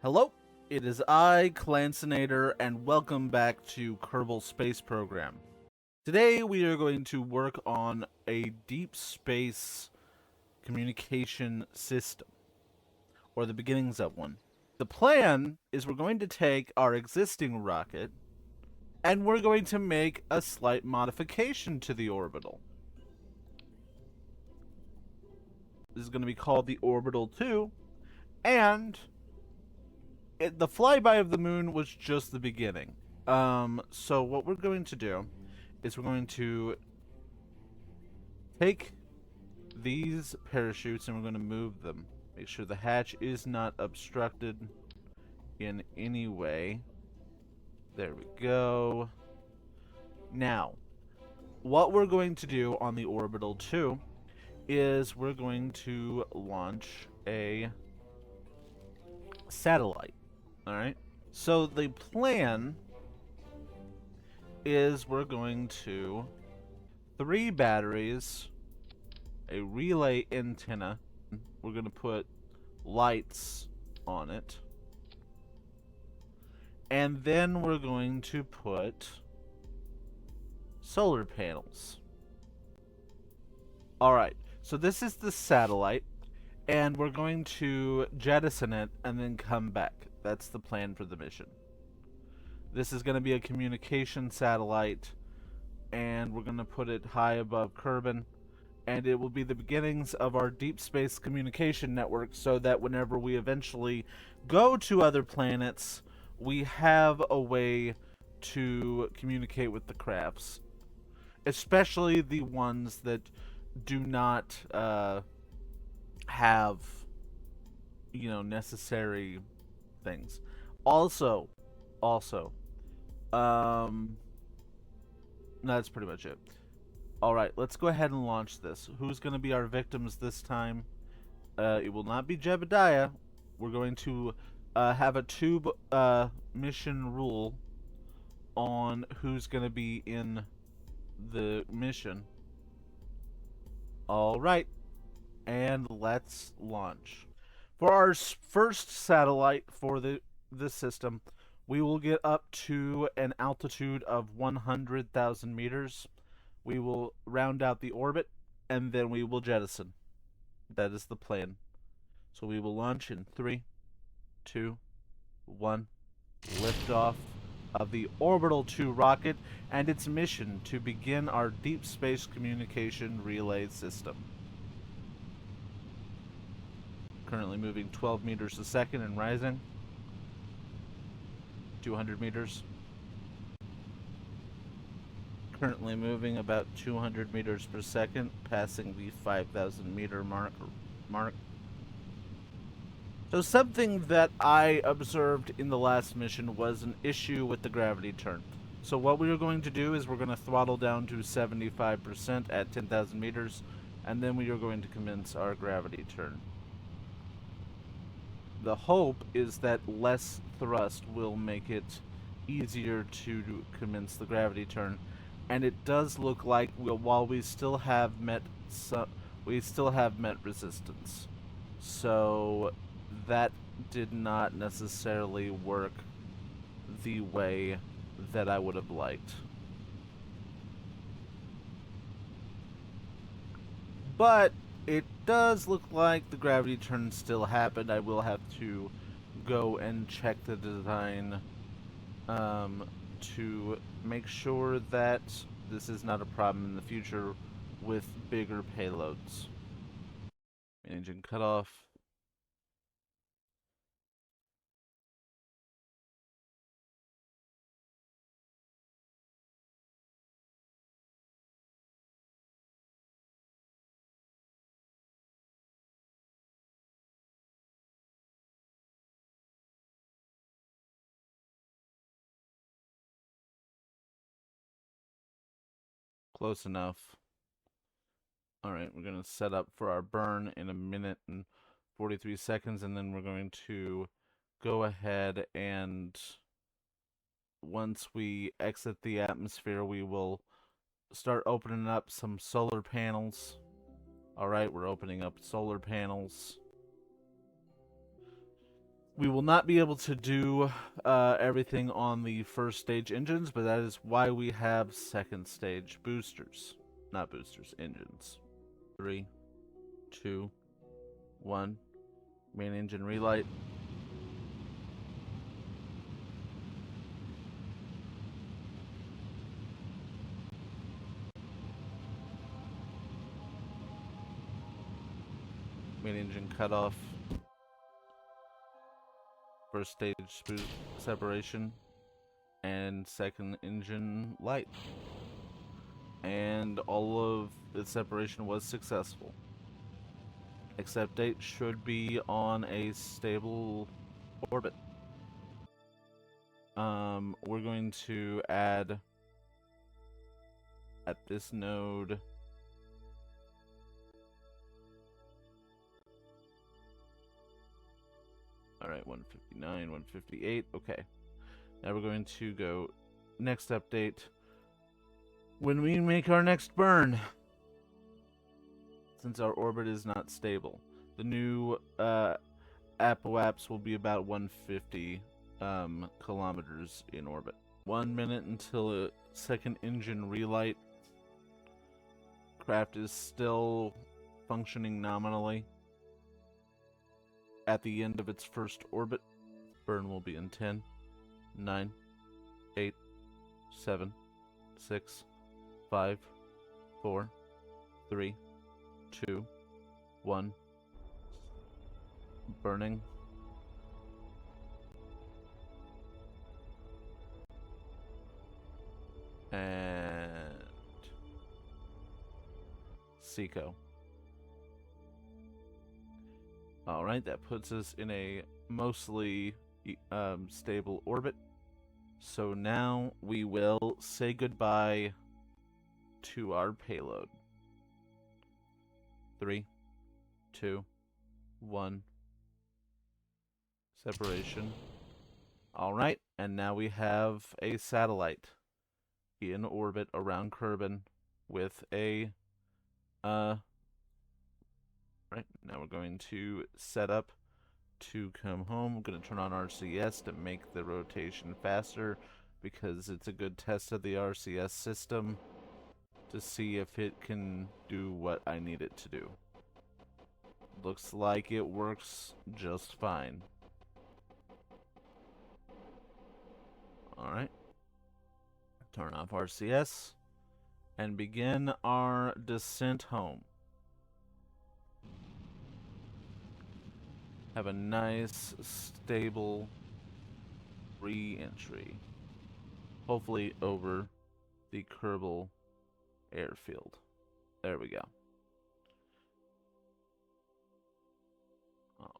Hello, it is I, Clancinator, and welcome back to Kerbal Space Program. Today we are going to work on a deep space communication system, or the beginnings of one. The plan is we're going to take our existing rocket, and we're going to make a slight modification to the orbital. This is going to be called the Orbital 2, and the flyby of the moon was just the beginning. So what we're going to do is we're going to take these parachutes and we're going to move them. Make sure the hatch is not obstructed in any way. There we go. Now, what we're going to do on the Orbital 2 is we're going to launch a satellite. Alright? So the plan is we're going to 3 batteries, a relay antenna. We're going to put lights on it. And then we're going to put solar panels. Alright, so this is the satellite, and we're going to jettison it and then come back. That's the plan for the mission. This is going to be a communication satellite, and we're going to put it high above Kerbal, and it will be the beginnings of our deep space communication network, so that whenever we eventually go to other planets, we have a way to communicate with the crafts, especially the ones that do not have, necessary things. Also, that's pretty much it. Alright, let's go ahead and launch this. Who's going to be our victims this time? It will not be Jebediah. We're going to have a tube mission rule on who's going to be in the mission. Alright, and let's launch. For our first satellite for this system, we will get up to an altitude of 100,000 meters. We will round out the orbit, and then we will jettison. That is the plan. So we will launch in 3, 2, 1. Liftoff of the Orbital 2 rocket and its mission to begin our deep space communication relay system. Currently moving 12 meters a second and rising. 200 meters. Currently moving about 200 meters per second, passing the 5,000 meter mark. So something that I observed in the last mission was an issue with the gravity turn. So what we are going to do is we're going to throttle down to 75% at 10,000 meters, and then we are going to commence our gravity turn. The hope is that less thrust will make it easier to commence the gravity turn, and it does look like while we still have met resistance. So that did not necessarily work the way that I would have liked. But it does look like the gravity turn still happened. I will have to go and check the design to make sure that this is not a problem in the future with bigger payloads. Engine cutoff. Close enough. Alright, we're going to set up for our burn in a minute and 43 seconds, and then we're going to go ahead and once we exit the atmosphere, we will start opening up some solar panels. Alright, we're opening up solar panels. We will not be able to do everything on the first stage engines, but that is why we have second stage boosters. Not boosters, engines. 3, 2, 1. Main engine relight. Main engine cutoff. First stage separation. And second engine light. And all of the separation was successful. Accept date should be on a stable orbit. We're going to add at this node alright, 159, 158, okay. Now we're going to go next update when we make our next burn. Since our orbit is not stable. The new apoaps will be about 150 kilometers in orbit. 1 minute until a second engine relight. Craft is still functioning nominally at the end of its first orbit. Burn will be in 10, 9, 8, 7, 6, 5, 4, 3, 2, 1. Burning. And Seco. Alright, that puts us in a mostly stable orbit. So now we will say goodbye to our payload. 3, 2, 1. Separation. Alright, and now we have a satellite in orbit around Kerbal with a right, now we're going to set up to come home. I'm going to turn on RCS to make the rotation faster because it's a good test of the RCS system to see if it can do what I need it to do. Looks like it works just fine. Alright. Turn off RCS and begin our descent home. Have a nice, stable re-entry. Hopefully over the Kerbal airfield. There we go.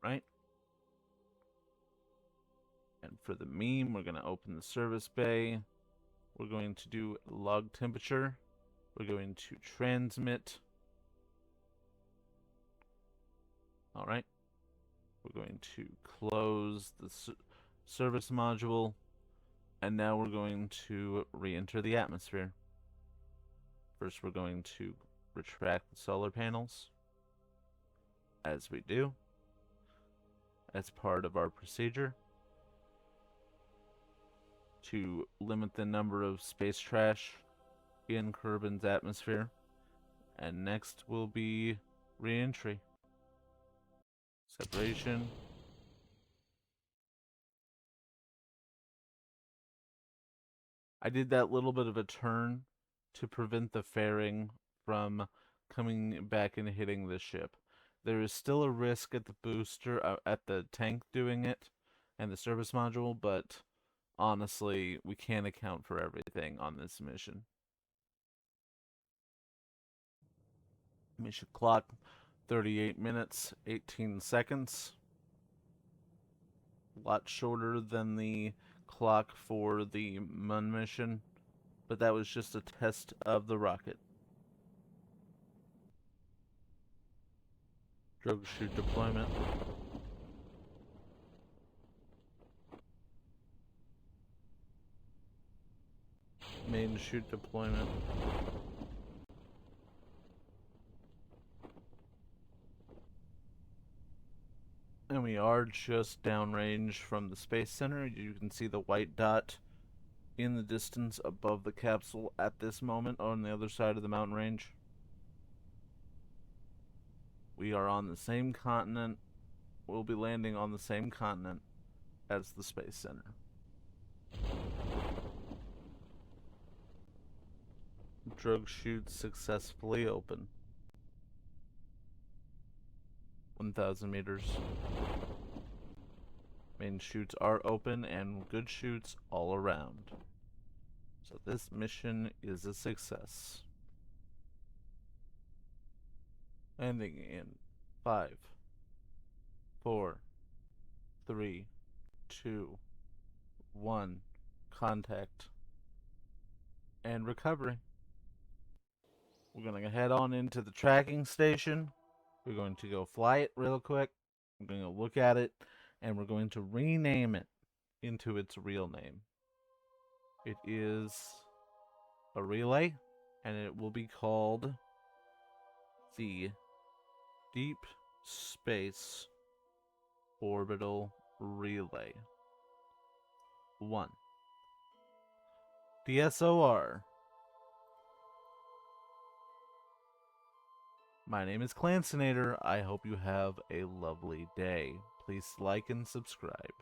Alright. And for the meme, we're going to open the service bay. We're going to do log temperature. We're going to transmit. Alright. We're going to close the service module. And now we're going to re-enter the atmosphere. First, we're going to retract the solar panels. As we do. As part of our procedure. To limit the number of space trash in Kerbal's atmosphere. And next will be re-entry. Separation. I did that little bit of a turn to prevent the fairing from coming back and hitting the ship. There is still a risk at the booster, at the tank doing it, and the service module, but honestly, we can't account for everything on this mission. Mission clock, 38 minutes, 18 seconds. A lot shorter than the clock for the Mun mission, but that was just a test of the rocket. Drogue chute deployment. Main chute deployment. And we We are just downrange from the Space Center. You can see the white dot in the distance above the capsule at this moment on the other side of the mountain range. We are on the same continent. We'll be landing on the same continent as the Space Center. Drogue chute successfully open. 1,000 meters. Main chutes are open and good chutes all around. So this mission is a success. Landing in 5, 4, 3, 2, 1. Contact and recovery. We're going to head on into the tracking station. We're going to go fly it real quick. We're going to look at it, and we're going to rename it into its real name. It is a relay, and it will be called the Deep Space Orbital Relay 1. DSOR. My name is Clancinator. I hope you have a lovely day. Please like and subscribe.